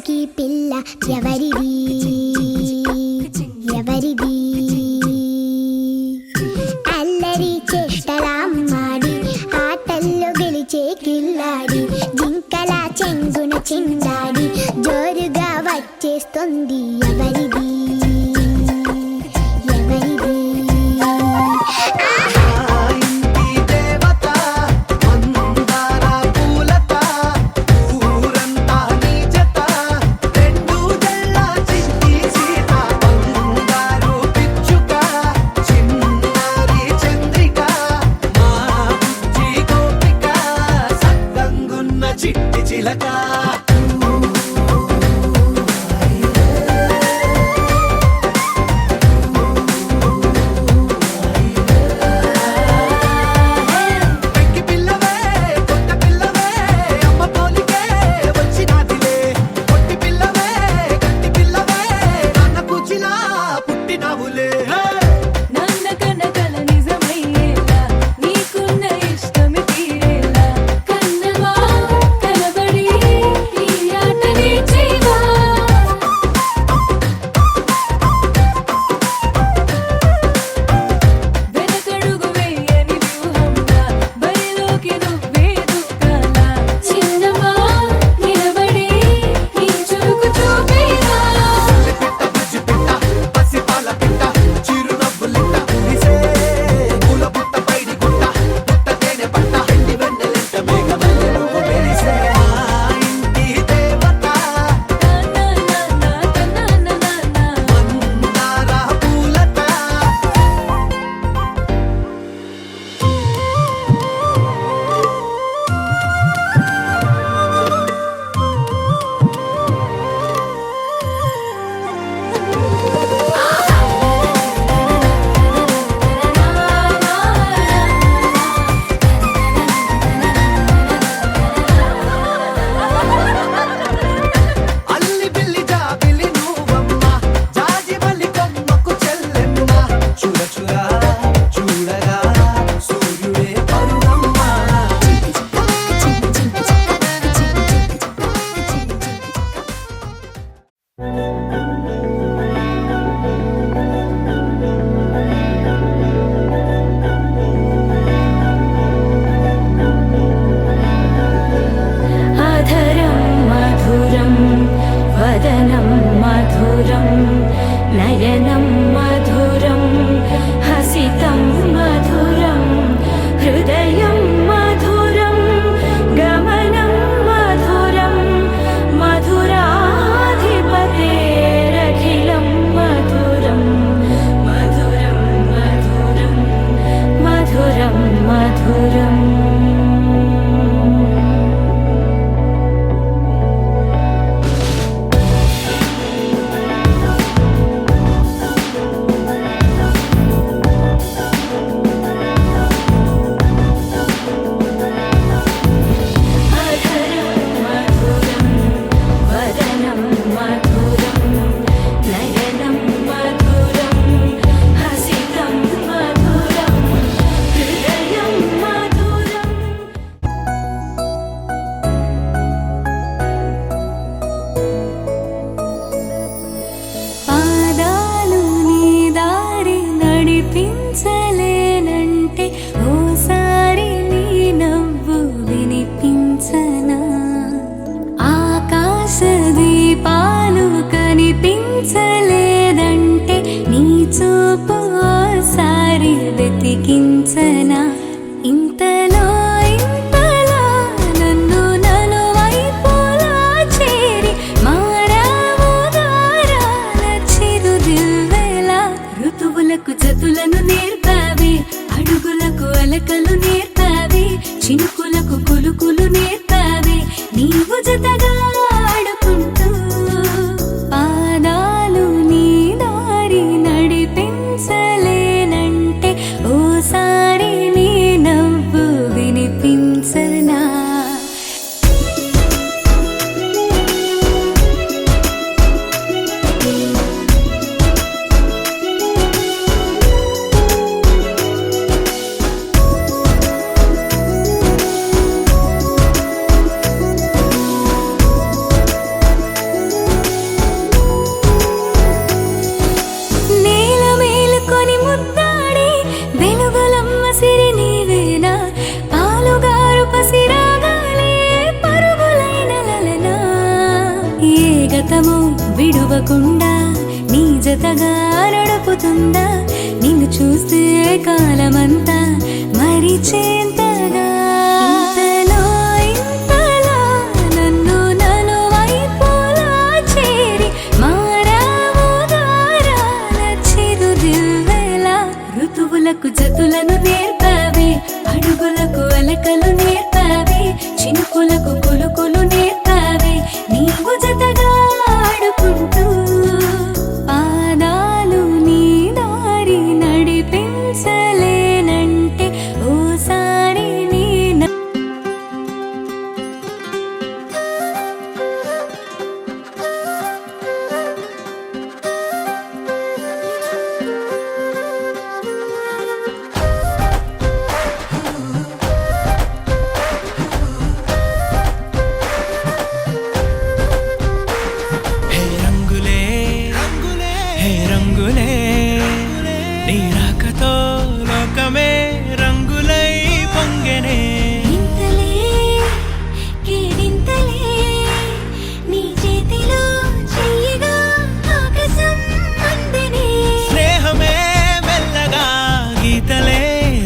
చంకి పిల్ల ఎవరిది ఎవరిది అల్లరి చేష్టలామ్మాడి ఆటల్లో గెలిచే కిల్లాడి జింకల చెంగున చిందాడి జోరుగా వచ్చేస్తుంది ఎవరిది ఎవరిది చిట్టి చిలక గతము విడువకుండా నీ జతగా నడుపుతుందా నిన్ను చూస్తే కాలమంతా మరిచేంతగా ఇంతలో ఇంతలా నన్ను నలువైపులా చేరి మారావు దారాల చిరుదివ్వెలా ఋతువులకు జతులను నేర్పావే అడుగులకు అలకలు నేర్పావే చినుకులకు కులుకులు నేర్పావే నీవు జతగా ఆడుకుంటూ పాదాలు నీ దారి నడిపించలేనంటే ఓసారి నీ హే రంగులే హే రంగులే నీ రాకతో లోకమే రంగులై పొంగెనే ఇంతలే కేరింతలే నీ చేతిలో చెయ్యగా ఆకాశం అందనే స్నేహమే మెల్లగా గీతలే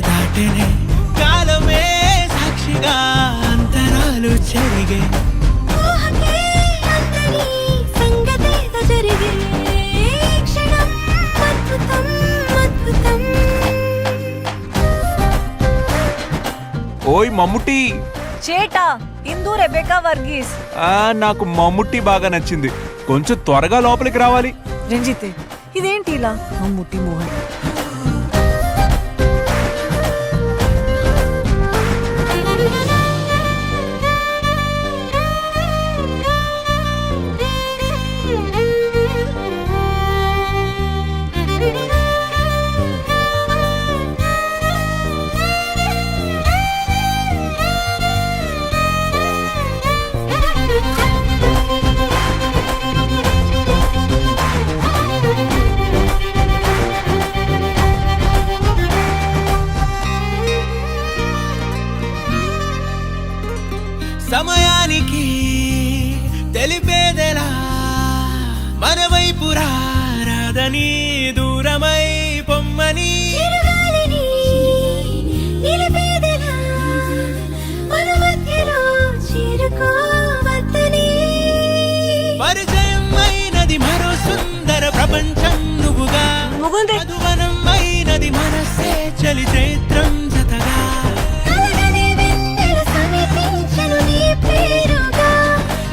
దాటెనే కాలమే సాక్షిగా అంతరాలు చెరిగే ఊహకే అంతని సంగతేదో జరిగే క్షణం అద్భుతం అద్భుతం ఓయ్ మమ్ముట్టి చేటా ఇందు రెబెకా వర్గీస్ నాకు మమ్ముట్టి బాగా నచ్చింది కొంచెం త్వరగా లోపలికి రావాలి రంజితే ఇదేంటి ఇలా మమ్ముట్టి మోహన్ సమయానికి తెలిపేదెలా మన వైపు రాదని దూరమై పొమ్మని చిరుగాలిని నిలిపేదెలా మన మధ్యలో చేరుకోవద్దని పరిచయం అయినది మరో సుందర ప్రపంచం నువ్వుగా ముగుందే మధువనం అయినది మనసే చలి చైత్రం జతగా కలగని వెన్నెల సమీపించను నీ పేరుగా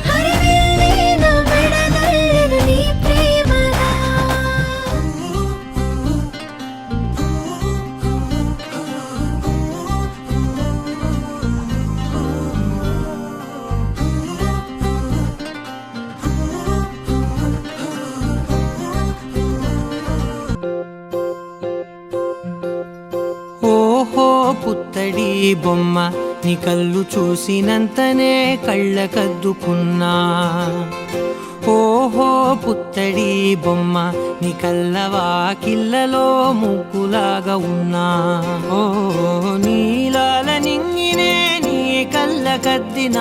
హరివిల్లిన విడదల్లెను నీ ప్రేమగా ఓహో పుత్తడి బొమ్మ నీ కళ్ళు చూసినంతనే కళ్ళకద్దుకున్నా ఓహో పుత్తడి బొమ్మ నీ కళ్ళవాకిళ్ళలో ముగ్గులాగా ఉన్నా ఓ నీలాల నింగినే నీ కళ్ళకద్దిన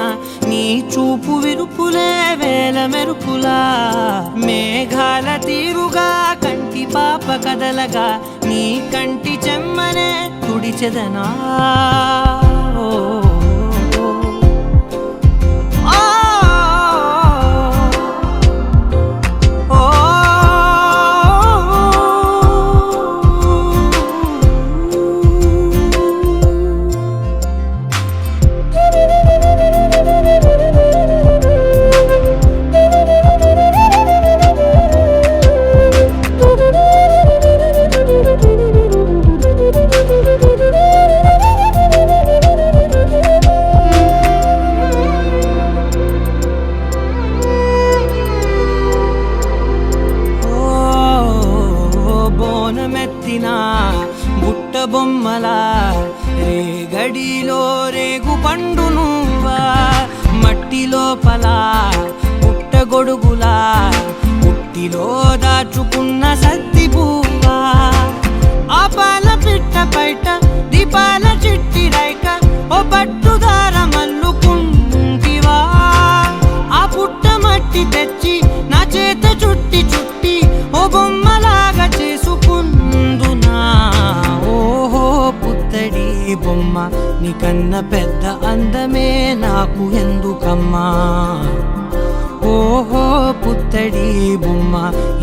నీ చూపు విరుపులే వేల మెరుపులా మేఘాల తీరుగా కంటి పాప కదలగా నీ కంటి చెమ్మనే తుడిచెదనా ఓ, ఓ, ఓ, బోనమెత్తిన బుట్ట బొమ్మలా రేగడిలో రేగు పండు నువ్వా మట్టి లోపల పుట్టగొడుగులా పుట్టిలో దాచుకున్న సత్తి పువ్వా ఆ పాల పిట్ట బయట దీపాల చిట్టి రైక ఓ పట్టుదార మల్లుకుంటివా ఆ పుట్ట మట్టి తెచ్చి తెచ్చి నా చేత చుట్టి చుట్టి ఓ బొమ్మలాగా చేసుకుందునా. ఓహో పుత్తడి బొమ్మ, నీకన్న పెద్ద అందమే నాకు ఎందుకమ్మా. ఓహో పుత్తడి బొమ్మ,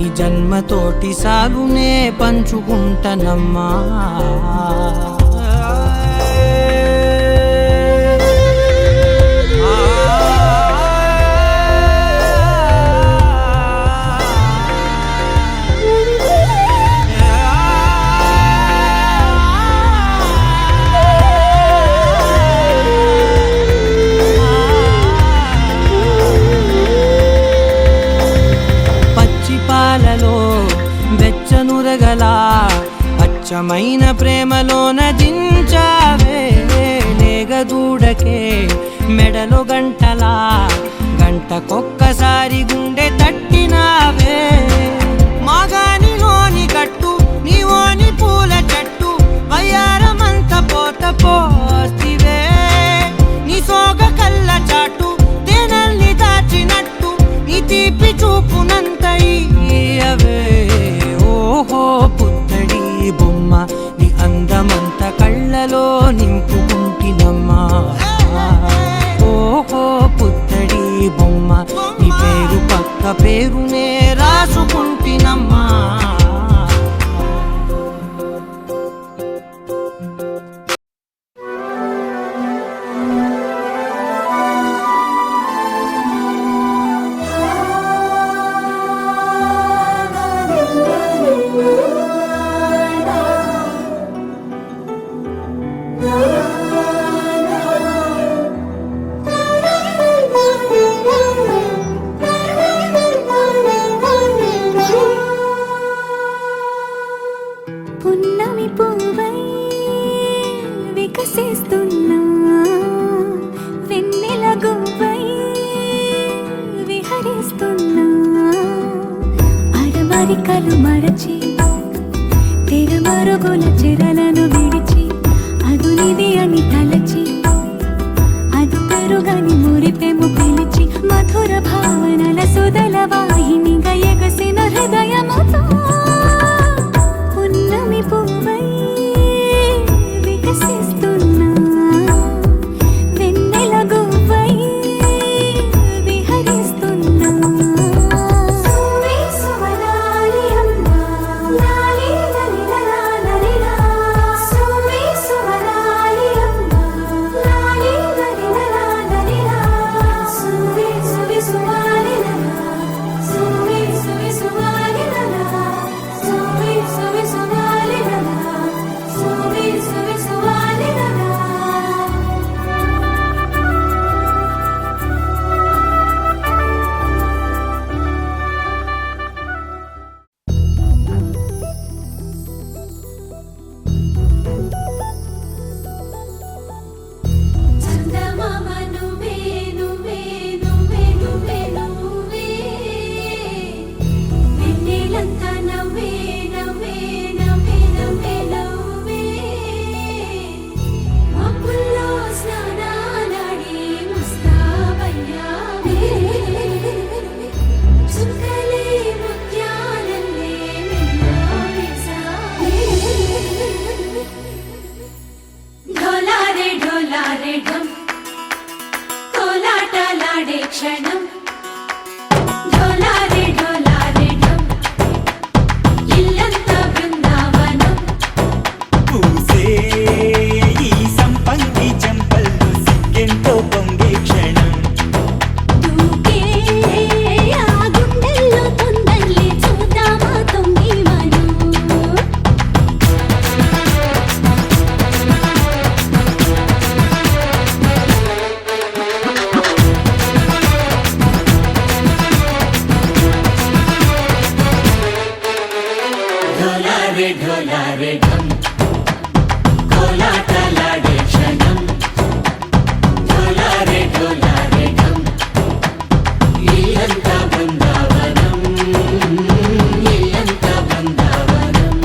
ఈ జన్మతోటి సాగునే పంచుకుంటనమ్మా. వెచ్చనురగలా అచ్చమైన ప్రేమలోన దించావే. లేగదూడకే మెడలో గంటలా గంటకొక్కసారి గుండె తట్టినావే. మాగానిలోని కట్టు నీవోని పూల చెట్టు వయ్యారమంత పోత పోస్తివే. నీ సోగ కళ్ళ చాటు తేనల్ని దాచినట్టు నీ తీపి చూపునంత ఇయ్యవే. ఓహో పుత్తడి బొమ్మ, నీ అందమంత కళ్ళలో నింపుకుంటినమ్మా. ఓహో పుత్తడి బొమ్మ, నీ పేరు పక్క పేరునే రాసుకుంటినమ్మా. పున్నమి పువ్వై వికసిస్తున్నా, వెన్నెల గువ్వై విహరిస్తున్నా. అడమరికలు మరచి తెరమరుగుల చెరలను విడిచి అదునిది అని తలచి అదు పెరుగని మురిపెము పిలిచి మధుర భావనల సుదల వాహినిగా ఎగసిన హృదయముతో పున్నమి పువ్వై వికసిస్తున్నా, వెన్నెల గువ్వై విహరిస్తున్నా. సువి సువనాలి అమ్మా, లాలి లలిలా లలిలా. సువి సువనాలి అమ్మా, లాలి లలిలా లలిలా. సువి సువి సువాలి లలా, సువి సువి సువాలి లలా. సువి సువి సువాలి లలా, సువి సువి సువాలి లలా. చందమామ నువ్వే నువ్వే నువ్వే నువ్వే నువ్వే. వెన్నెలంతా నవ్వే నవ్వే నవ్వే నవ్వే నవ్వే. మబ్బుల్లో స్నానాలాడి ముస్తాబయ్యావే. చుక్కలే ముత్యాలల్లే మెల్లో వేసావే. ఢోలారే ఢోలారే ఢం, కోలాటలాడే క్షణం. ఢోలారే ఢోలారే ఢం, ఇల్లంతా బృందావనం. పూసే ఈ సంపంగి చెంపల్లో సిగ్గెంతో పొంగే క్షణం. దూకే ఆ గుండెల్లో తొందరలే చూద్దామా తొంగి మనం. ఢోలారే ఢోలారే ఢం, కోలాటలాడే క్షణం. ఢోలారే ఢోలారే ఢం, ఇల్లంతా బృందావనం, ఇల్లంతా బృందావనం.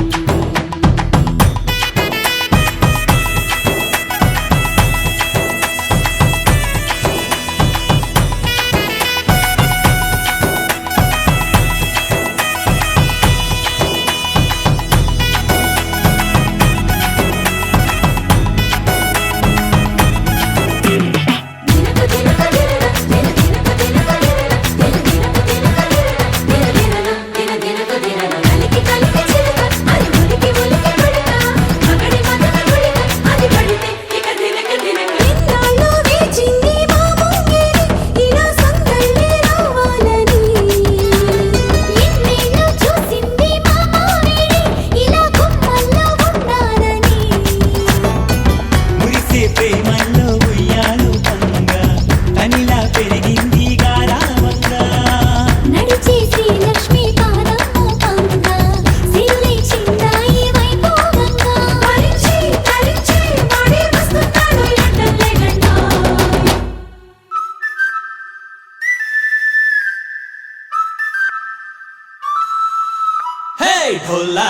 హే ఢోలా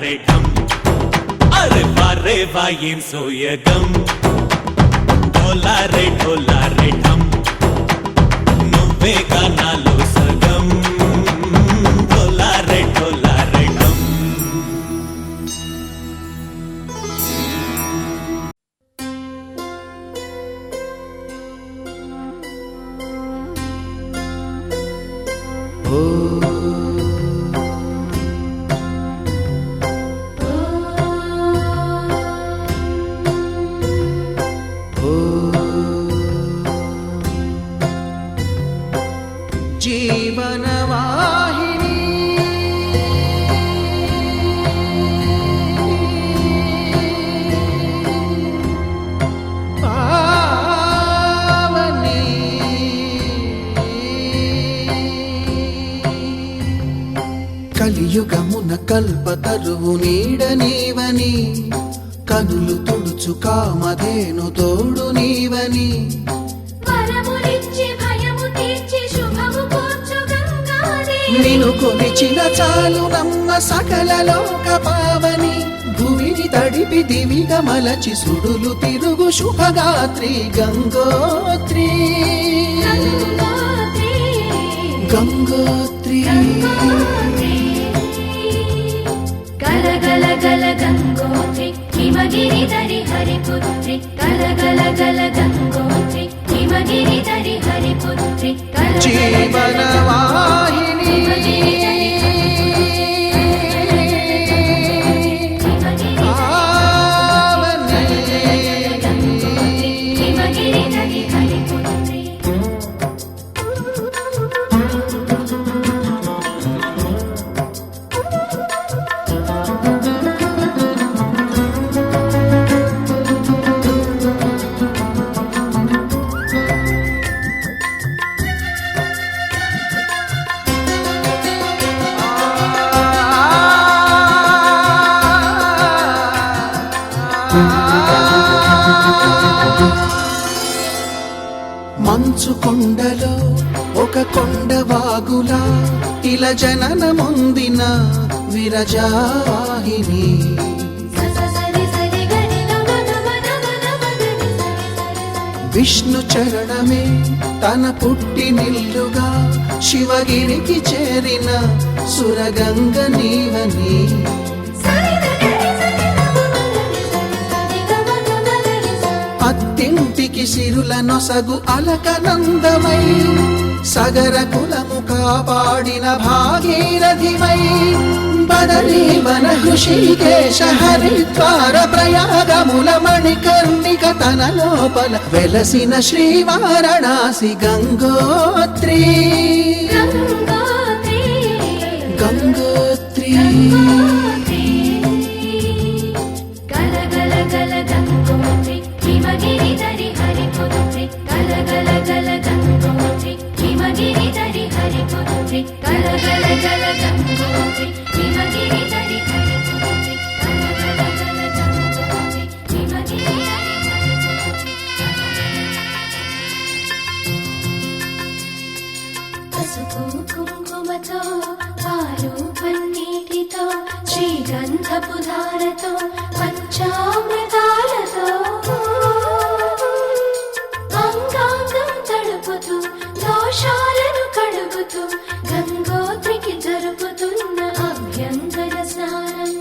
రే ఢమ్ అరే వారే వాయేం సోయగం ఢోలా రే ఢమ్ నువ్వే గానాలో సగం ఢోలా రే ఢమ్ జీవనవాహిని పావని కలియుగమున కల్పతరువు నీడ నీవని కనులు తుడుచు కామధేను తోడు నీవని వరములిచ్చి భయము తీర్చి శుభము కూర్చు గంగాదేవి నిన్ను కొలిచిన చాలు నమ్మ సకల లోక పావని భూమిని తడిపి దివిగా మలచి సుడులు తిరుగు శుభగాత్రి గంగోత్రి గంగోత్రి గంగోత్రి గల గల గల గంగోత్రి హిమగిరి ధరి హరిపుత్రి గల గల గల గంగోత్రి హిమగిరి ధరి హరిపుత్రి జీవనవాహిని పావని హిమగిరి ధరి హరిపుత్రి మంచు కొండలో ఒక కొండ వాగులా ఇలా జననముందిన విరజాహిని విష్ణు చరణమే తన పుట్టి నిల్లుగా శివగిరికి చేరిన సురగంగ నీవని అత్తింటికి సిరుల నొసగు అలకనందమై సగర కులము కాపాడిన భాగీరథివై బదరీ వన హృషికేశ హరిద్వార ప్రయాగముల మణికర్ణిక తన లోపల వెలసిన శ్రీవారణాసి గంగోత్రి గంగోత్రి గల గల గల గంగోత్రి హిమగిరి ధరి హరిపుత్రి గల గల గల గంగోత్రి హిమగిరి ధరి హరిపుత్రి గల గల గల గంగోత్రి హిమగిరి ధరి హరిపుత్రి గల గల గల గంగోత్రి హిమగిరి ధరి హరిపుత్రి పసుపు కుంకుమతో పాలు పన్నీటితో శ్రీగంధపు ధారతో పంచామృతాలతో అంగాంగం తడుపుతూ దోషాలను కడుగుతూ గంగోత్రికి జరుపుతున్న అభ్యంగన స్నానం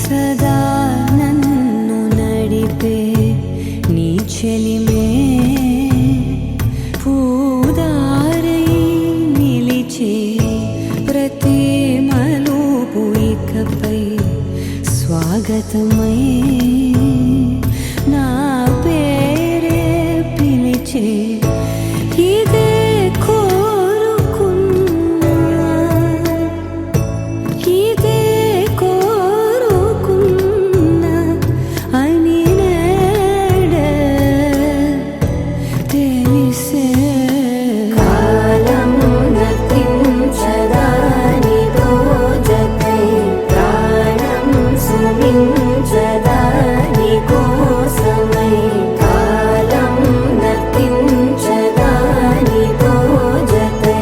సదా నన్ను నడిపే నీ చెలిమే పూదారై నిలిచే ప్రతి మలుపు ఇకపై స్వాగతమై నా పేరే పిలిచే ఇదే కోరుకున్నా ఇదే కోరుకున్నా అని నేడే తెలిసే కాలం నతించదా నీతో జతై ప్రాణం సుమించదా నీ కోసమై కాలం నతించదా నీతో జతై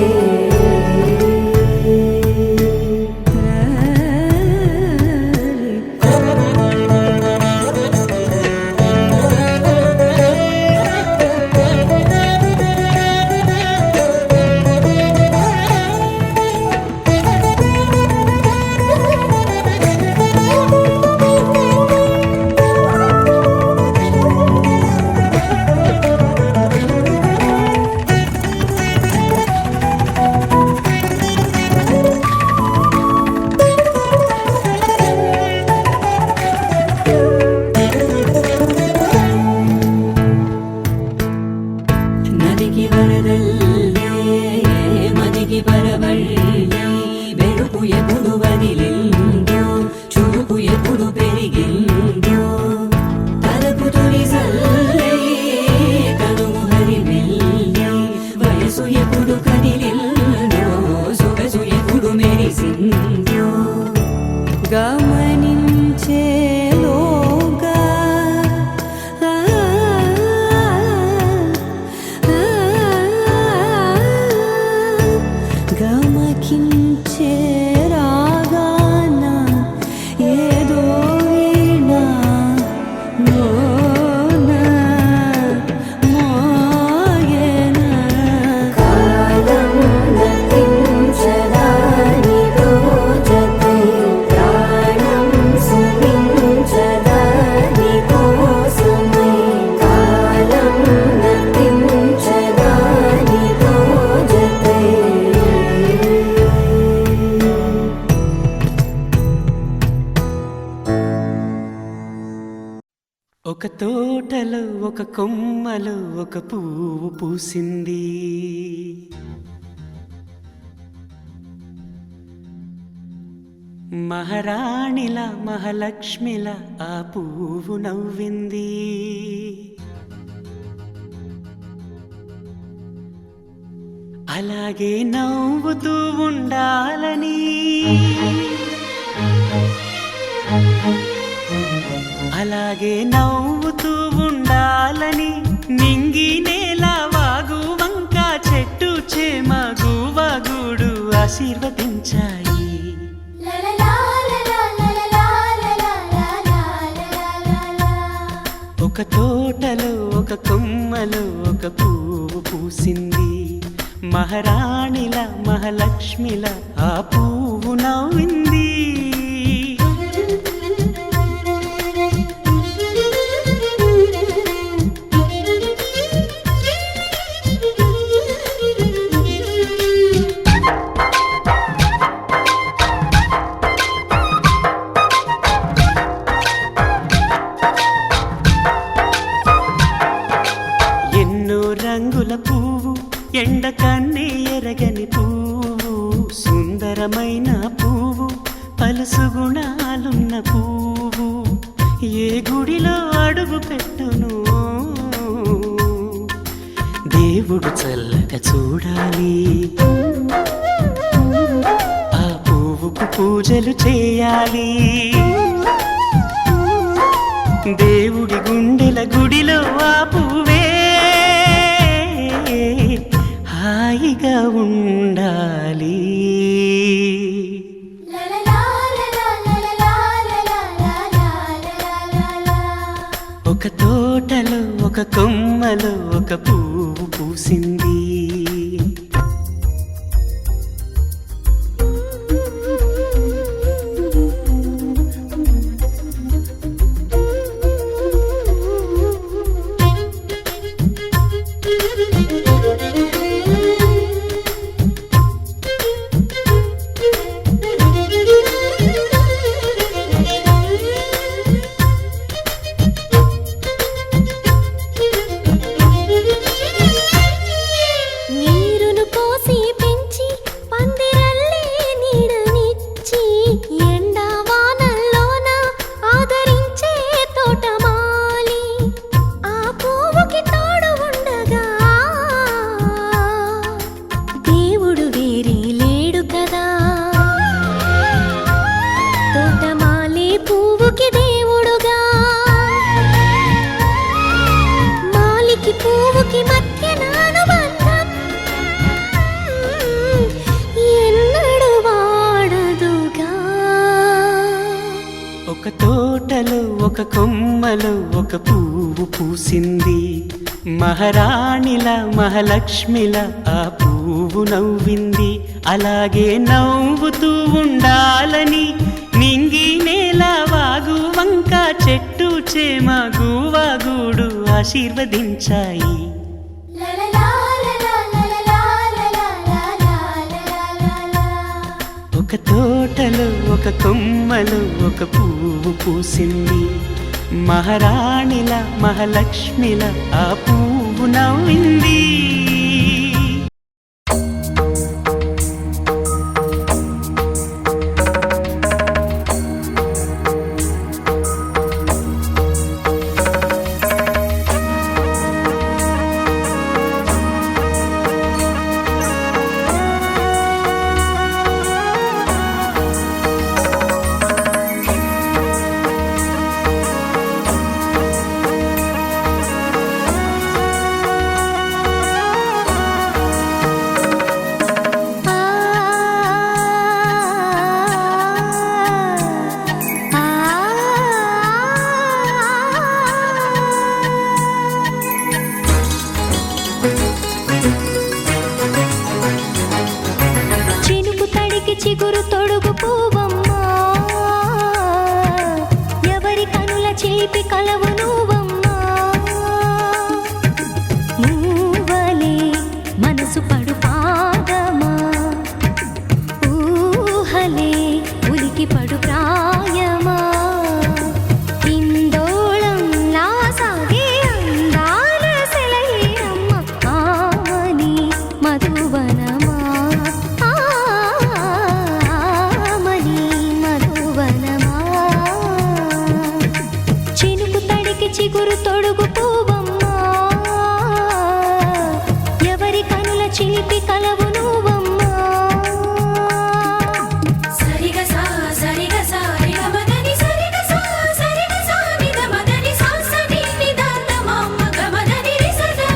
నదికి వరదల్లే మదికి పరవళ్ళే వెలుపు ఎప్పుడు వదిలిందో చూపు ఎప్పుడు పెరిగిందో తలపు తొలి సల్లే తనువు హరివెల్లే వయసు ఎప్పుడు కదిలిందో సొగసు ఎప్పుడు మెరిసిందో గమనించేలోగా గమకించే రాగాన ఏదో వీణా మోన మోయన కాలం నతించదా నీతో జతై ప్రాణం సుమించదా నీ కోసమై కాలం నతించదా నీతో జతై ఒక తోటలో ఒక కొమ్మలో ఒక పువ్వు పూసింది మహారాణిలా మహాలక్ష్మిలా ఆ పువ్వు నవ్వింది అలాగే నవ్వుతూ ఉండాలని అలాగే నవ్వుతూ ఉండాలని నింగి నేల వాగు వంక చెట్టు చేమ గువగూడు ఆశీర్వదించాయి ఒక తోటలో ఒక కొమ్మలో ఒక పువ్వు పూసింది మహారాణిల మహాలక్ష్మిల ఆ పువ్వు నవ్వింది రంగుల పువ్వు ఎండ కన్నే ఎరగని పువ్వు సుందరమైన పువ్వు పలుసు గుణాలున్న పువ్వు ఏ గుడిలో అడుగు పెట్టును దేవుడు చల్లగా చూడాలి, ఆ పువ్వుకు పూజలు చేయాలి. దేవుడి గుండెల గుడిలో ఆ పువ్వే హాయిగా ఉండాలి. ఒక తోటలో ఒక కొమ్మలో ఒక పువ్వు పూసింది, నీరును పోసి పెంచి పందిరల్లే నీడనిచ్చి ఎండా వానల్లోన ఆదరించే తోటమాలి ఆ పువ్వుకి తోడు ఉండగా దేవుడు వేరే లేడు కదా. తోటమాలి పువ్వుకి దేవుడుగా, మాలికి పువ్వుకి మధ్య అనుబంధం ఎన్నడు వాడదుగా. ఒక తోటలో ఒక కొమ్మలో ఒక పువ్వు పూసింది, మహారాణిలా మహాలక్ష్మిలా ఆ పువ్వు నవ్వింది. అలాగే నవ్వుతూ ఉండాలని నింగి నేల వాగు వంక చెట్టు చేమ గువాగూడు ఆశీర్వదించాయి. ఒక తోటలో ఒక కొమ్మలో ఒక పువ్వు పూసింది, మహారాణిల మహాలక్ష్మిల ఆ పువ్వు నవ్వింది. చినుకు తడికి చిగురు తొడుగు పువ్వమ్మా, ఎవరి కనుల చిలిపి కలవు నువ్వమ్మా. నువ్వలే మనసు పడు పాదమా, ఊహలే ఉలికి పడు ప్రాయమా. ఇందోళం నా సాగే అందాల సెలయేరమ్మ, ఆమని మధువనమా, ఆమని మధువనమా. చినుకు తడికి చిగురు తొడుగు పువ్వమ్మా, ఎవరి కనుల చిలిపి కలవు నువ్వమ్మా. సరిగ సా సరిగ సా రిగ మదని సరిగ సా సరిగ సా నిద మదని సా సని నిదాత మమ్మ గమదని రిసదా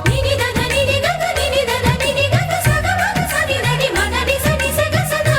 నిని దద నిని గగ నిని దద నిని గగ సగ మగ సని దని మదని సని సగ సదా.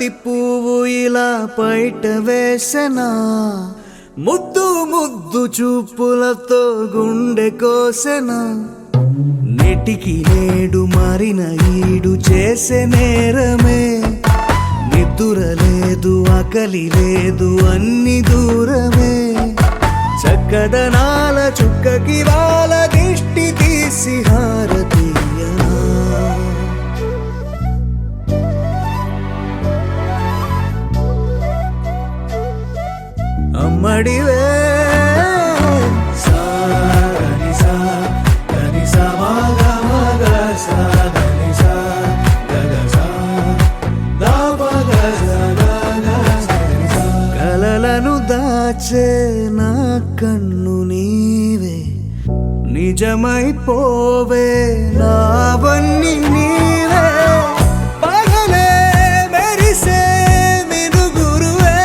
బంతి పువ్వు ఇలా బయట వేసెనా ముద్దు ముద్దు చూపులతో గుండె కోసెనా నెటికి నేడు మారిన ఈడు చేసే నేరమే నిద్ర లేదు ఆకలి లేదు అన్ని దూరమే చక్కదనాల చుక్కకి వాళ్ళ దిష్టి తీసి హారతీయనా అమ్మడివే కలలను దాచే నా కన్ను నీవే నిజమైపోవే నావన్నీ నీవే పగలే మెరిసే మినుగురువే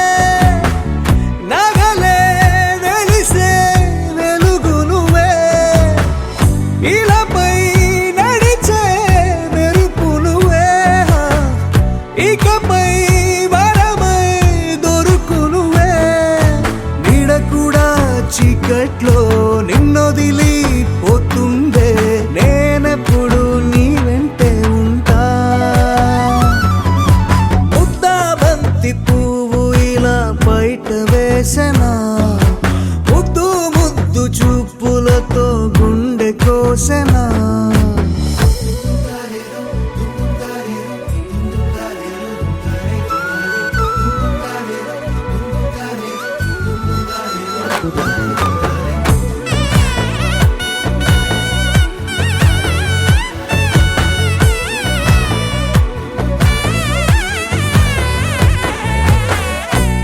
నగలే వెలిసే వెలుగునువే ఇలాపై నడిచే మెరుపునువే ఇకపై వరమై దొరుకునువే నీడ కూడా చీకట్లో నిన్నొదిలి పోతుందే నేనెప్పుడు నీ వెంటే ఉంటా ముద్దా బంతి పువ్వు ఇలా బయట వేసెనా ముద్దు ముద్దు చూపులతో గుండె కోసెనా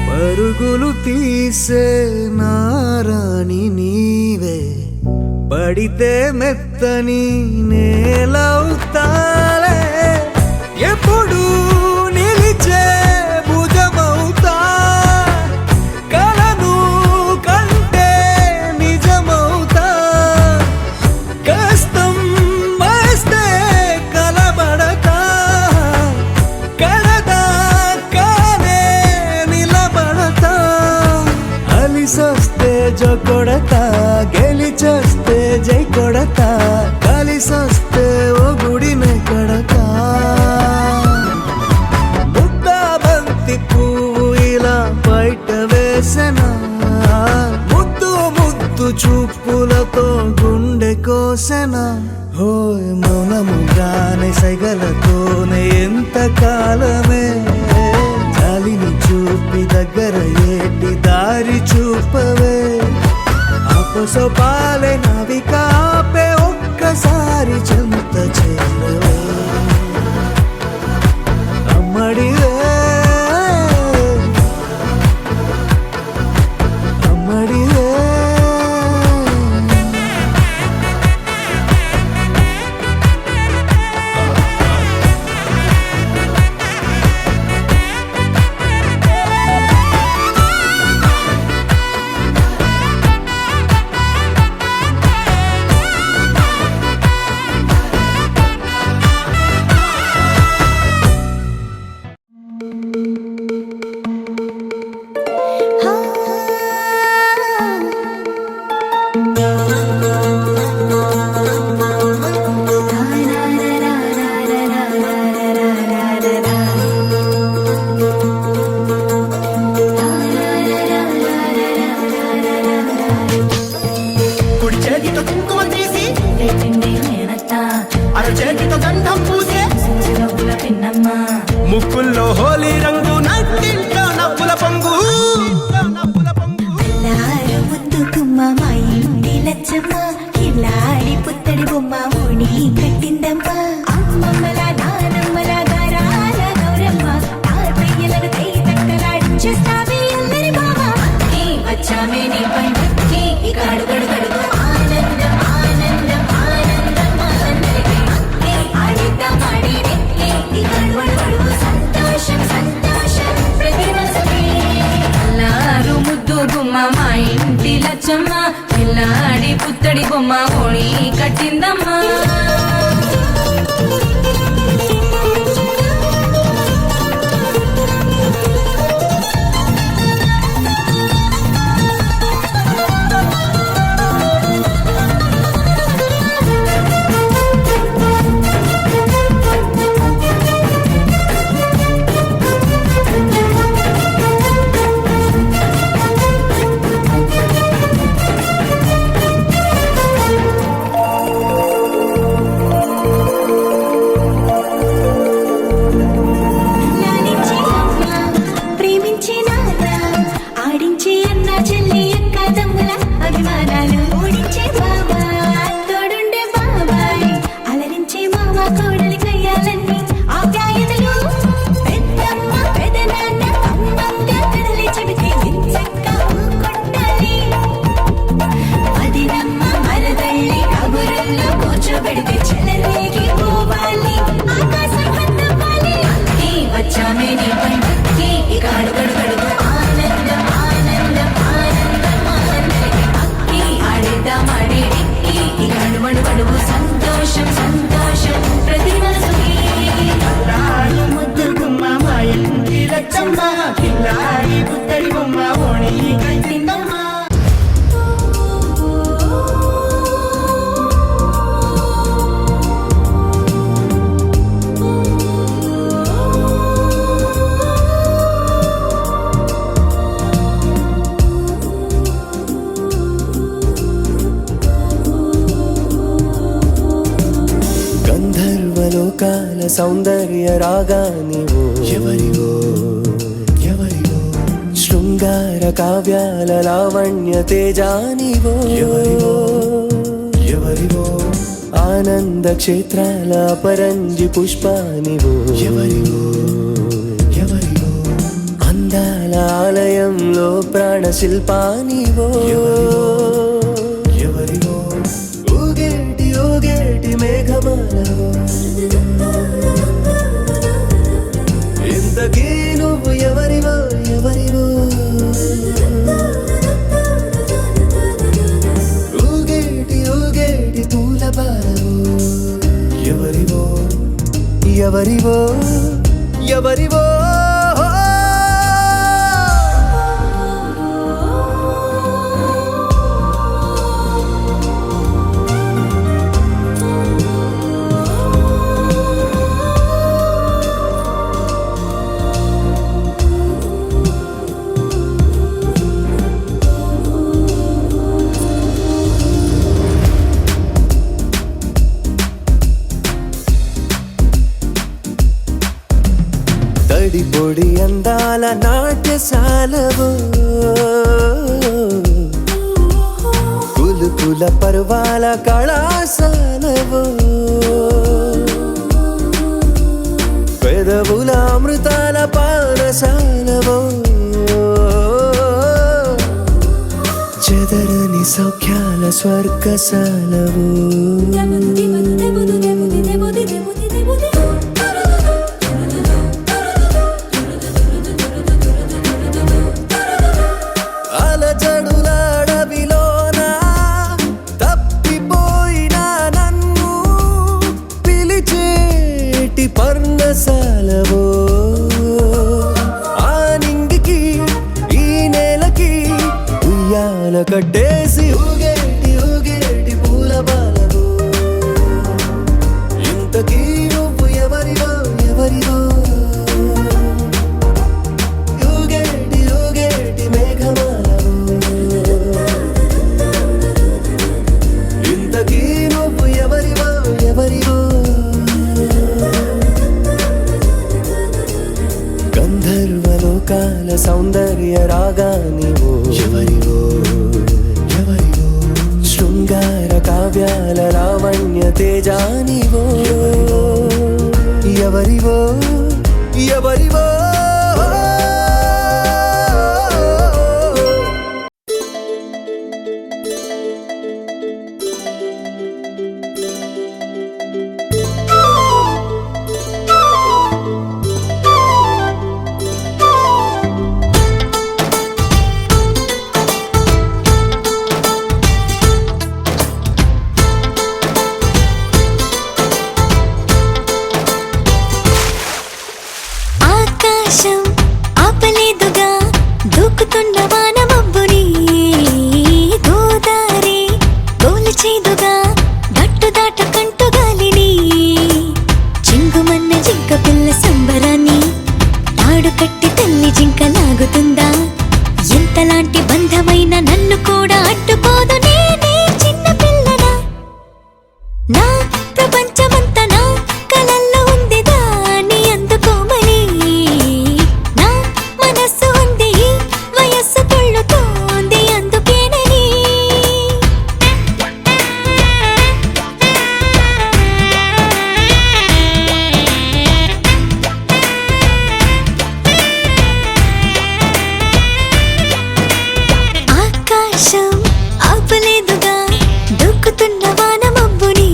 పరుగులు తీసే నారాణి నీవే పడితే మెత్తని నేలవుతాలే ఎప్పుడు నిలిచే భుజమవుతా కలను కంటే నిజమవుతా కష్టం వస్తే కలబడతా కడదాకానే నిలబడతా అలిసొస్తే జో కొడతా గెలిచొస్తే జై కొడతా కలిసొస్తే ఓ గుడినే కడతా ముద్దా బంతి పువ్వు ఇలా బయట వేసెనా ముద్దు ముద్దు చూపులతో గుండె కోసెనా హోయ్ మౌనముగానే సైగలతోనే ఎంత కాలమే జాలిని చూపి దగ్గర ఏటి దారి చూపవే అపసోపాలే నవికాపే ఒక్కసారి చెంత చేరవే అమ్మడివే అమ్మడివే కుడి చేతితో కుంకుమ తీసి అర చేతితో గంధం పూసే ముక్కుల్లో హోలీ రంగు నట్టింట్లో నవ్వుల పొంగు ముద్దు గుమ్మ మా ఇంటి లచ్చమ్మ కిలాడి పుత్తడి బొమ్మ ఓడి కట్టిందమ్మ అమ్మమ్మల నానమ్మల గారాల గౌరమ్మ తాతయ్యలను కై తక్కలాడించేస్తావే అందరి బామ వచ్చామే నీ పండుకి ఇక అడుగడు గడుగు ఆనందం ఆనందం ఆనందం అందరికీ ఆడిద్దాం ఆడినే ఇక అడుగడు సంతోషం సంతోషం ప్రతి మనసుకి అల్లారు ముద్దు గుమ్మ మా ఇంటి లచ్చమ్మ పిల్లాడి పుత్తడి బొమ్మ ఓడి కట్టిందమ్మా కూర్చోబెడితే చెలరేగిపోవాలి ఆకాశం హద్దవాలి అక్కి వచ్చామే నీ పండుగకి ఇక అడుగడుగడుగు ఆనందం ఆనందం ఆనందం ఆనందం అక్కి ఆడేద్దాం ఆడేడిక్కి ఇక అడుగడుగడుగు సంతోషం సంతోషం ప్రతి మనసుకి ముద్దు గుమ్మ మాయంటి లచ్చమ్మ కిల్లాడి పుత్తడి బొమ్మ ఓణి కట్టిందమ్మ గంధర్వలోకాల సౌందర్య రాగానివో ఎవరివో ఎవరివో శృంగార కావ్యాల లావణ్య తేజానివో ఎవరివో ఎవరివో ఆనంద క్షేత్రాల పరంజి పుష్పానివో ఎవరివో ఎవరివో అందాల ఆలయంలో ప్రాణ శిల్పానివో ఎవరివో ఊగేటి ఊగేటి మేఘమాలవో ఇంతకీ నువ్వు ఎవరివో ఎవరివో ఊగేటి ఊగేటి పూల బాలవో ఎవరివో ఎవరివో ఎవరివో తడిపొడి అందాల నాట్యశాలవో కులుకుల పర్వాల కళాశాలవో పెదవుల అమృతాల పానశాలవో చెదరని సౌఖ్యాల స్వర్గశాలవో అలజడులాడవిలోన తప్పిపోయినా నన్ను పిలిచేటి పర్ణశాలవో ఆ నింగికి ఈ నేలకి ఉయ్యాల కట్టేసి ఊగేటి ఊగేటి పూల బాలవో ఇంతకీ నువ్వు ఎవరివో ఎవరివో ఊగేటి ఊగేటి మేఘమాలవో ఇంతకీ నువ్వు ఎవరివో ఎవరివో గంధర్వలోకాల సౌందర్య రాగానివో ఎవరివో ఎవరివో శృంగార కావ్యాల లావణ్య తేజానివో ఎవరివో ఎవరివో ఆకాశం ఆపలేదుగా దూకుతున్న వానమబ్బుని గోదారి గోలుచేదుగా గట్టు దాటకంటు గాలిని చింగుమన్న జింక పిల్ల సంబరాన్ని తాడు కట్టి తల్లి జింక లాగుతుందా ఎంతలాంటి బంధమైన నన్ను కూడా అడ్డుకోదు నేనే చిన్న పిల్లనా నా ప్రపంచమంతా నా కలల్లో ఉంది దాన్ని అందుకోమని నా మనస్సు ఉంది వయస్సు కొళ్ళుతోంది అందుకేనని ఆకాశం ఆపలేదుగా దూకుతున్న వానమబ్బుని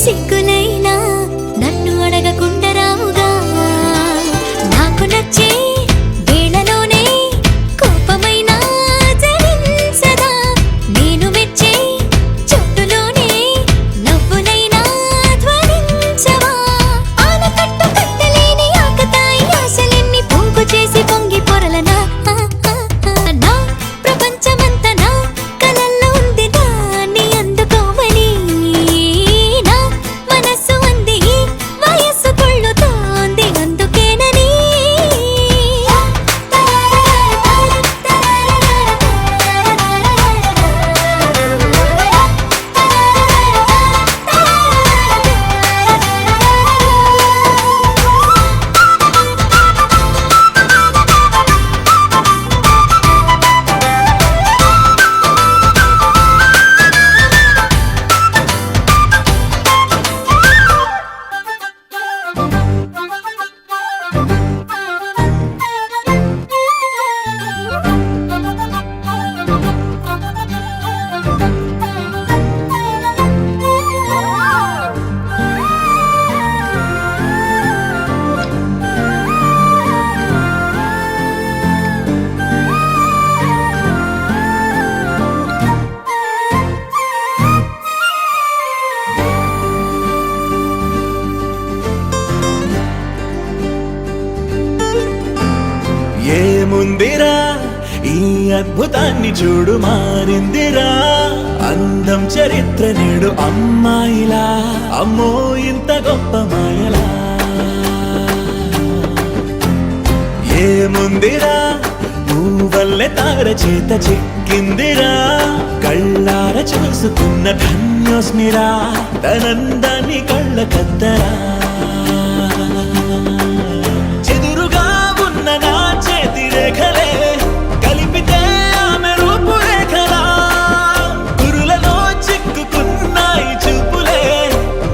సిగ్గులైనా నన్ను అడగకుండా రావుగా నాకు నచ్చే వేళలోనే కోపమైనా జరించదా నేను మెచ్చే చోటులోనే నవ్వులైనా ధ్వనించవా ఆనకట్టు కట్టలేని ఆకతాయి ఆశలెన్ని పొంగు చేసి పొంగి పొరలనా నా ప్రపంచమంతా నా కలల్లో ఉంది దాన్ని అందుకోమని నా మనస్సు అంది వయస్సు కొళ్ళుతోంది అందుకేనని ఏముందిరా ఈ అద్భుతాన్ని చూడు మారిందిరా అందం చరిత్ర నేడు అమ్మాయిలా అమ్మో ఇంత గొప్ప మాయలా ఏముందిరా నువ్వల్లే తార చేత చిక్కిందిరా కళ్ళార చూసుకున్న ధన్యోస్మిరా తనందాన్ని కళ్ళ కద్దరా చెదురుగా ఉన్న నా చేతి రేఖలే కలిపితే ఆమె రూపురేఖలా గురులలో చిక్కుకున్నాయి చూపులే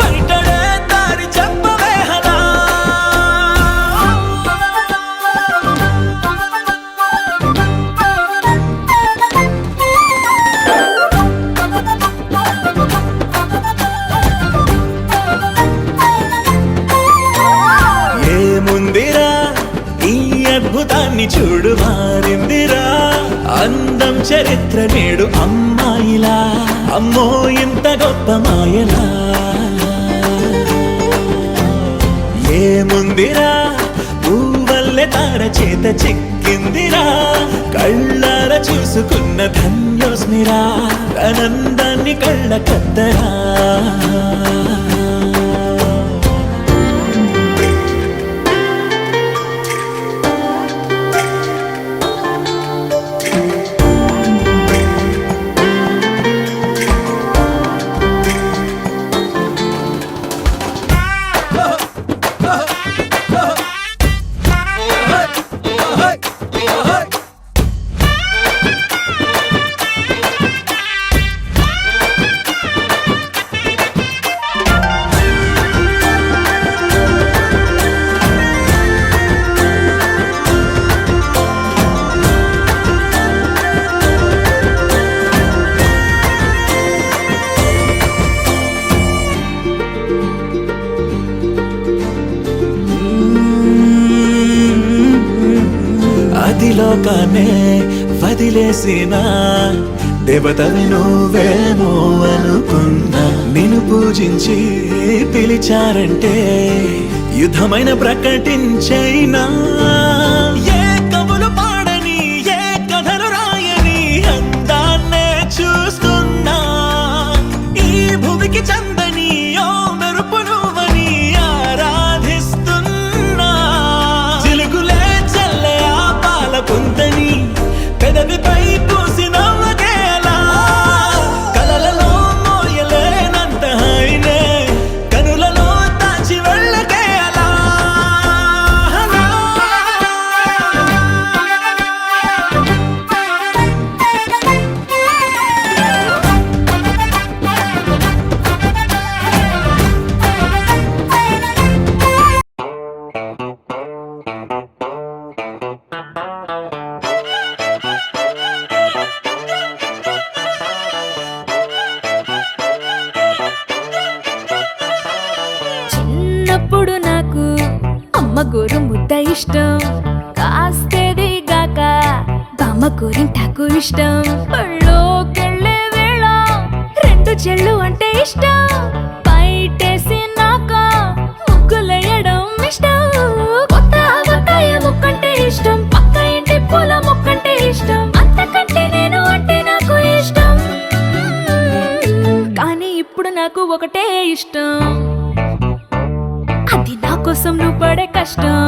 బయటడే దారి చెప్పవేహలా ఏముందిరా ఈ అద్భుతాన్ని చూడు మారిందిరా అందం చరిత్ర నేడు అమ్మాయిలా అమ్మో ఇంత గొప్ప మాయలా ఏముందిరా పువ్వల్లె తార చేత చిక్కిందిరా కళ్ళార చూసుకున్న ధన్యోస్మిరా ఆనందాన్ని కళ్ళ కద్దరా లోకాన్నే వదిలేసిన దేవతవి నువ్వేమో అనుకున్నా నిన్ను పూజించి పిలిచారంటే యుద్ధమైన ప్రకటించైనా ఏ కవులు పాడని ఏ కథలు రాయని అందాన్నే చూస్తున్నా ఈ భూమికి చందని ఓ మెరుపు నువ్వని ఆరాధిస్తున్నా చిలుకులే చల్లే ఆ పాల పుంతని పెదవిపై పూసి నవ్వకేలా కలలలో మోయలేనంత హాయినే కనులలో దాచి వెళ్ళకేలా గోరు ముద్ద ఇష్టం కాస్తేది గాక బామ్మ గోరింటాకు ఇష్టం పళ్ళోకెళ్ళే వేళ రెండు చెళ్ళు అంటే ఇష్టం బయటేసి నాక ముగ్గులేయడం ఇష్టం కొత్త కొత్తయ ముక్కంటే ఇష్టం పక్క ఇంటి పూల ముక్కంటే ఇష్టం అంతకంటే నేను అంటే నాకు ఇష్టం కానీ ఇప్పుడు నాకు ఒకటే ఇష్టం అది నా కోసం నువ్వు పడే కష్టం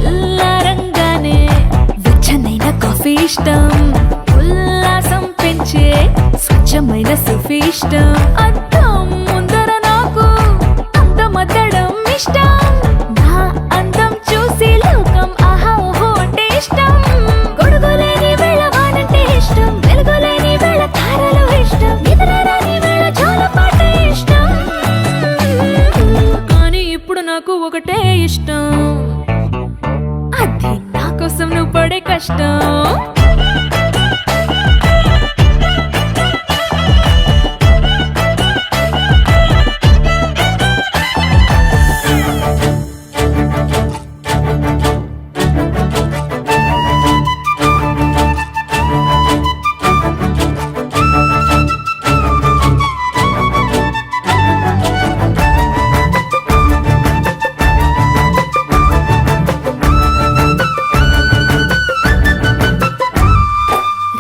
తెల్లారంగానే వెచ్చనైన కాఫీ ఇష్టం ఉల్లాసం పెంచే స్వచ్ఛమైన సూఫీ ఇష్టం అద్దం ముందర నాకు అందమద్దడం ఇష్టం నా అందం చూసి లోకం ఆహా ఓహో అంటే ఇష్టం గొడుగులేని వేళ వానంటే ఇష్టం వెలుగులేని వేళ తారలు ఇష్టం నిద్రరాని వేళ జోలపాట ఇష్టం కానీ ఇప్పుడు నాకు ఒకటే ఇష్టం అది నా కోసం నువ్వు పడే కష్టం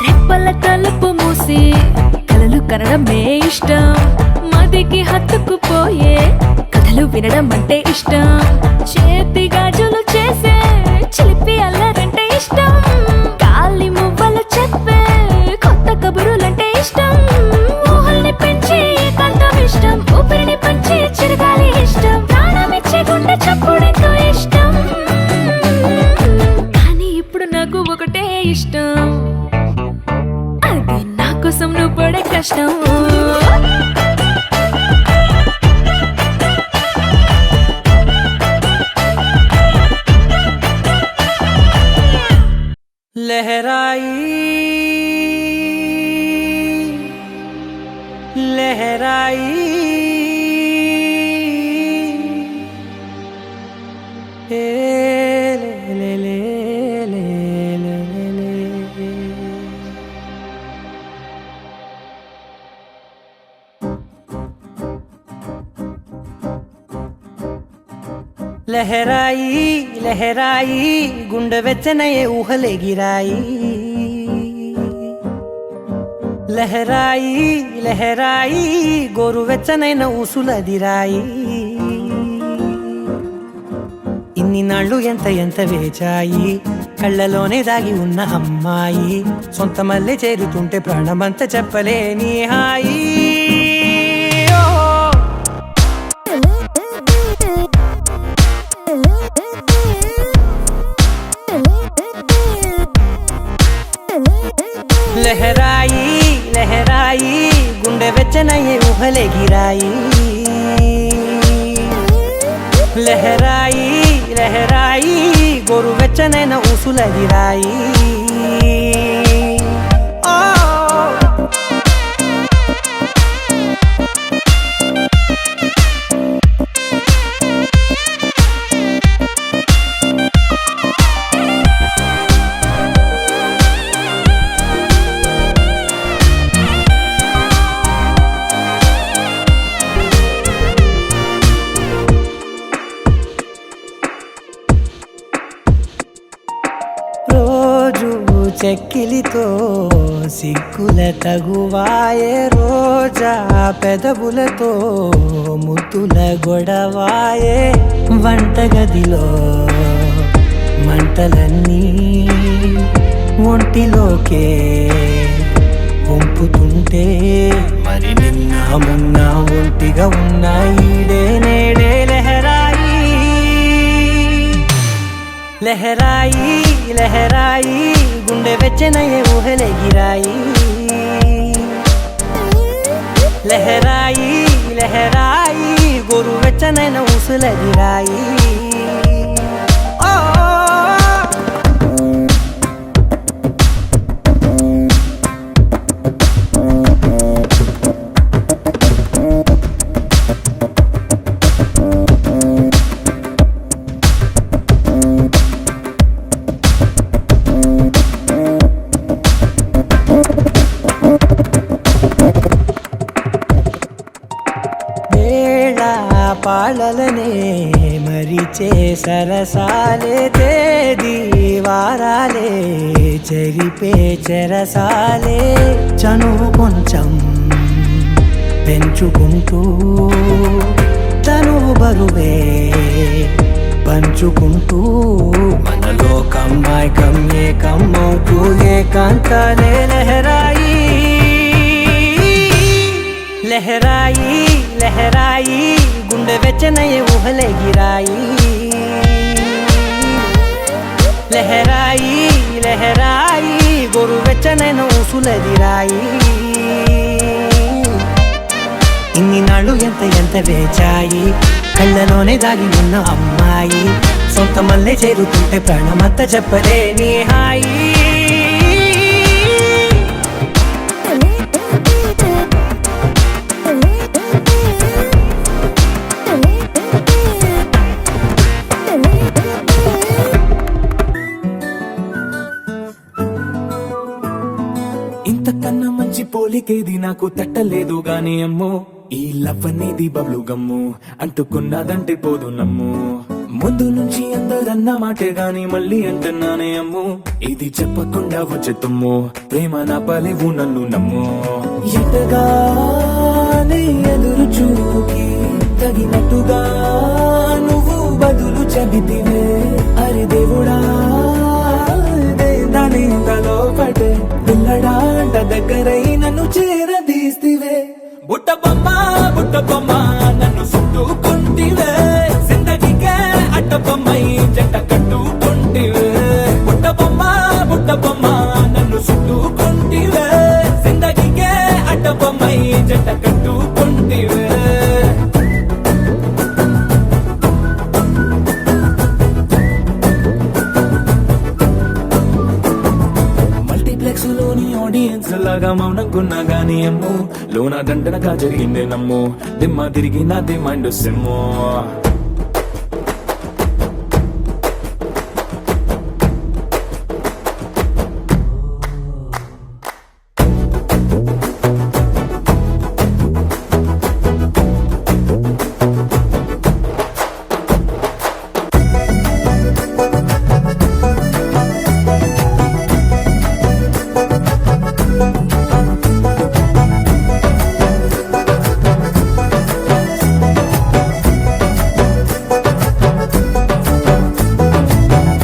రెప్పల తలుపు మూసి కలలు కనడమే ఇష్టం మదికి హత్తుకుపోయే కథలు వినడం అంటే ఇష్టం చేతి గాజులు చేసే చిలిపి అల్లరంటే ఇష్టం గాలి మువ్వలు చెప్పే కొత్త కబురులంటే ఇష్టం ఊహల్ని పెంచి ఏకాంతం ఇష్టం ఊపిరిని పంచి చిరగాలి ఇష్టం ప్రాణమిచ్చే గుండె చప్పుడెంతో ఇష్టం కానీ ఇప్పుడు నాకు ఒకటే ఇష్టం అది నా కోసం నువ్వు పడే కష్టం लहराई लहराई ए ले ले ले ले ले ले लहराई लहराई गुंड వెచ్చనయే ఊహలే గిరాయి లహరాయి లహరాయి గోరు వెచ్చనైన ఊసులదిరాయి ఇన్ని నాళ్ళు ఎంత ఎంత వేచాయి కళ్ళలోనే దాగి ఉన్న అమ్మాయి సొంత మల్లె చేరుతుంటే ప్రాణమంతా చెప్పలేని హాయి లహరాయి లహరాయి గుండె వెచ్చనయ్యే ఊహలే గిరాయి లహరాయి లహరాయి గోరు వెచ్చనైన ఊసులదిరాయి చెక్కిలితో సిగ్గుల తగువాయే రోజా పెదవులతో ముద్దుల గొడవాయే వంటగదిలో మంటలన్నీ ఒంటిలోకే వంపుతుంటే మరి నిన్న మొన్న ఒంటిగా ఉన్నాయి నేడే లహరాయి లహరాయి లహరాయి గుండె వెచ్చనయ్యే ఊహలే గిరాయి లహరాయి లహరాయి గోరు వెచ్చనైన ఊసులదిరాయి మరిచే సరసాలే తేదీ వారాలే చెరిపే చెరసాలే చనువు కొంచెం పెంచుకుంటూ తనువు బరువే పంచుకుంటూ మనలో కమ్మాయికం ఏకమవుతూ ఏకాంతాలే లహరాయి లహరాయి లహరాయి గుండె వెచ్చనయ్యే ఊహలే గిరాయి లహరాయి లహరాయి గోరు వెచ్చనైన ఊసులదిరాయి ఇన్ని నాళ్ళు ఎంత వేచాయి కళ్ళలోనే దాగి ఉన్న అమ్మాయి సొంత మల్లె చేరుతుంటే ప్రాణమంతా చెప్పలేని హాయి ఇంతకన్నా మంచి పోలికేది నాకు తట్టలేదు గాని అమ్మో ఈ లవ్ అనేది బబ్లు గమ్ము అంటుకున్నదంటే పోదు నమ్ము ముందు నుంచి అందరన్న మాటే గాని మళ్ళీ అంటున్నానే అమ్ము ఇది చెప్పకుండా వచ్చే తుమ్ము ప్రేమ నా పలేవు నన్ను నమ్ము ఎటగానే ఎదురు చూకి తగినట్టుగా నువ్వు బదులు చెబితివే అరే దేవుడా దాని తలో పటే పిల్లడాంట దగ్గరై నన్ను చేరదీస్తివే బుట్ట బొమ్మ నన్ను చుట్టుకుంటివే జిందగీకే అట్ట బొమ్మై జంట కట్టుకుంటివే బుట్ట బొమ్మ నన్ను చుట్టుకుంటివే జిందగీకే అట్ట బొమ్మై జంట కట్టుకుంటివే లోని ఆడియన్స్ లాగా మౌనంకున్నా గానీ అమ్ము లోన దండనగా జరిగిందే నమ్ము దిమ్మ తిరిగి నాదే మైండ్ సిమ్ము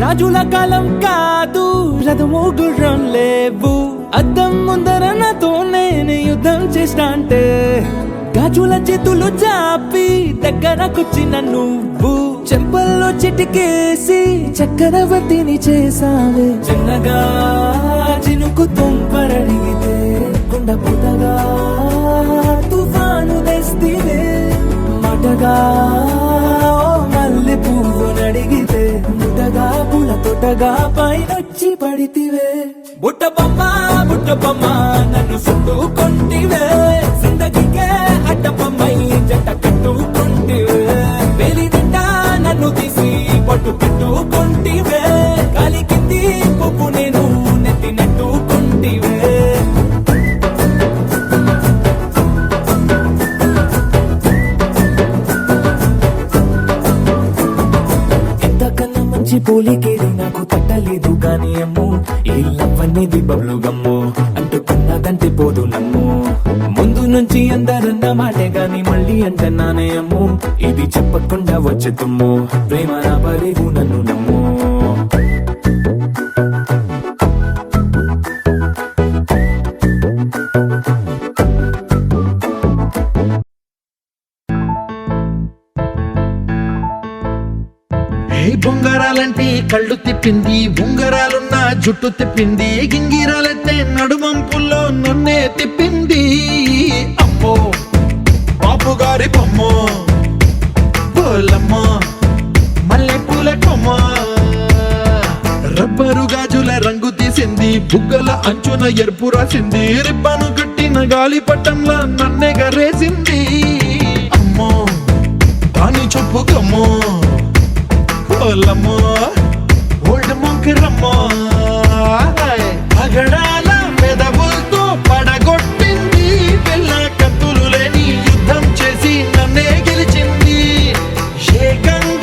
రాజుల కాలం కాదు రథము గుర్రం లేవు అద్దం ముందర నాతో నేను యుద్ధం చేస్తా అంటే గాజుల చేతులు చాపి దగ్గరకొచ్చిన నువ్వు చెంపల్లో చిటికేసి చక్రవర్తిని చేసావే చిన్నగా చినుకు తుంపరడిగితే కుండ పుటగా తుఫాను తెస్తివే మాటగా మల్లె పువ్వు నడిగితే ముటగా పుల తొటగా పైనొచ్చి పడితివే బుట్ట బొమ్మ నన్ను చుట్టుకుంటివే జిందగీకే అడ్డ బొమ్మై జంట కట్టుకుంటివే వేలి నిండా నన్ను తీసి పట్టు పెట్టుకుంటివే కాలి కింది పువ్వు నేను నెత్తినట్టుకుంటివే పోలికేది నాకు తట్టలేదు గాని అమ్ము ఈ లవ్ అనేది బబ్లు గమ్ము అంటుకున్నదంటే పోదు నమ్ము ముందు నుంచి అందరన్న మాటే గాని మళ్ళీ అంటున్నానే అమ్ము ఇది చెప్పకుండా వచ్చే తుమ్ము ప్రేమ నా పలేవు నన్ను నమ్ము బొంగరాలంటే కళ్ళు తిప్పింది ఉంగరాలున్న జుట్టు తిప్పింది గింగిరాలైతే నడుమంపుల్లో నన్నే తిప్పింది అమ్మో బాపు గారి బొమ్మ పోలమ్మ మల్లె పూల కొమ్మ రబ్బరు గాజుల రంగు తీసింది బుగ్గల అంచున ఎరుపు రాసింది రిబ్బను కట్టిన గాలి పట్టంలా నన్నే గరేసింది అమ్మో దాని చెప్పు కమ్మో ఓలమ్మో ఓల్డ్ మొంకిరమ్మో పగడాల మెదవులతో పడగొట్టింది పిల్ల కత్తులు లేని యుద్ధం చేసి నన్నే గెలిచింది ఏకంగా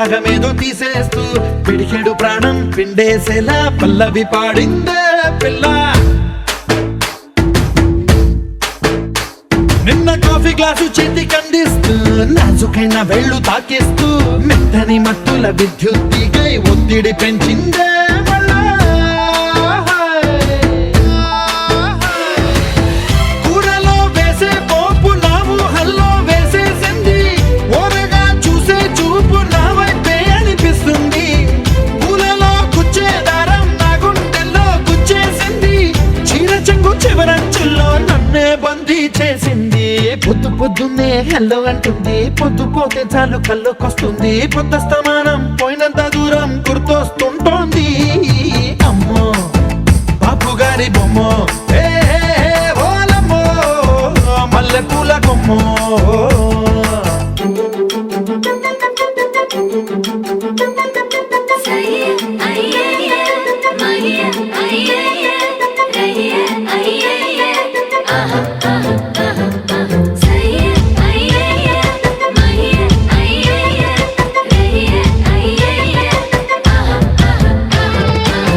రాగమేదో తీసేస్తూ పిడికెడు ప్రాణం పిండేసేలా పల్లవి పాడిందే పిల్ల. నిన్న కాఫీ గ్లాసు చేతి కందిస్తూ నాజుకైన వేళ్ళు తాకిస్తూ మెత్తని మత్తుల విద్యుత్ తీగై ఒత్తిడి పెంచిందే మళ్ళా. కూరలో వేసే పోపు నా ఊహల్లో వేసేసింది, ఓరగా చూసే చూపు నా వైపే అనిపిస్తుంది. పూలలో గుచ్చే దారం నా గుండెల్లో గుచ్చేసింది, చీర చెంగు చివరంచుల్లో నన్నే బందీ చేసింది. పొద్దు పొద్దున్నే హెల్లో అంటుంది, పొద్దు పోతే చాలు కళ్ళొకొస్తుంది. పొద్దస్తమానం పోయినంత దూరం గుర్తొస్తుంటోంది. అమ్మో బాపు గారి బొమ్మో, ఏ ఓలమ్మో మల్లె పూల కొమ్మో. సయ్య అయ్యయ్య మయ్య అయ్యయ్య రయ్య అయ్యయ్య ఆహా ఆహా ఆహా ఆహా. సయ్య అయ్యయ్య మయ్య అయ్యయ్య రయ్య అయ్యయ్య ఆహా ఆహా ఆహా ఆహా.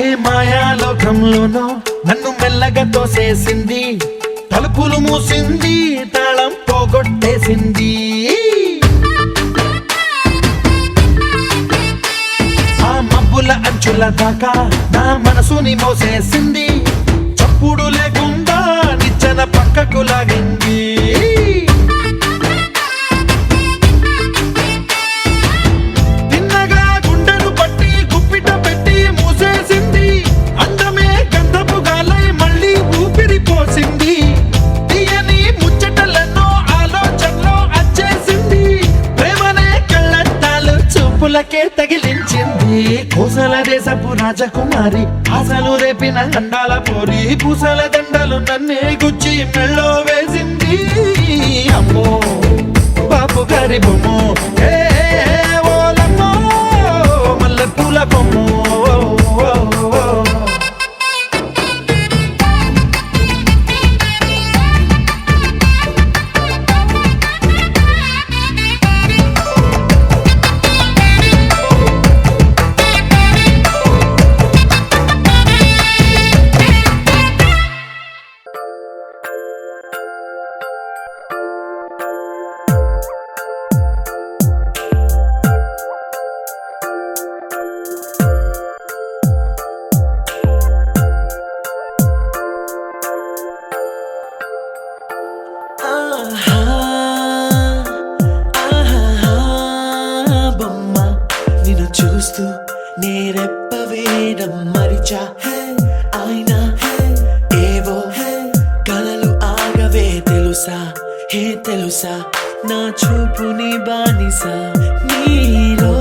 ఏ మాయాలోకంలోనో నన్ను మెల్లగా తోసేసింది, తలుపులు మూసింది, తాళం పోగొట్టేసింది. ఆ మబ్బుల అంచుల దాకా నా మనసుని మోసేసింది, చప్పుడు లేకుండా నిచ్చెన పక్కకు లాగింది. తిన్నగా గుండెను పట్టి గుప్పిట పెట్టి మూసేసింది, అందమే గంధపు గాలై మళ్ళీ ఊపిరి పోసింది. తీయని ముచ్చటలెన్నో ఆలోచనలో అచ్చేసింది, ప్రేమనే కళ్ళట్టాలు చూపులకే తగిలించింది. కోసల దేశపు రాజకుమారి, ఆశలు రేపిన అండాల పోరి, పూసల దండలు నన్నే గుచ్చి మెళ్ళో వేసింది. అమ్మో బాపు గారి బొమ్మో, ఏ ఓలమ్మో మల్లె పూల కొమ్మో. బొమ్మ నిన్ను చూస్తూ నేరెప్ప వేయడం మరిచా, అయినా ఏవో కలలు ఆగవే తెలుసా, హే తెలుసా నా చూపుని బానిసా. నీలో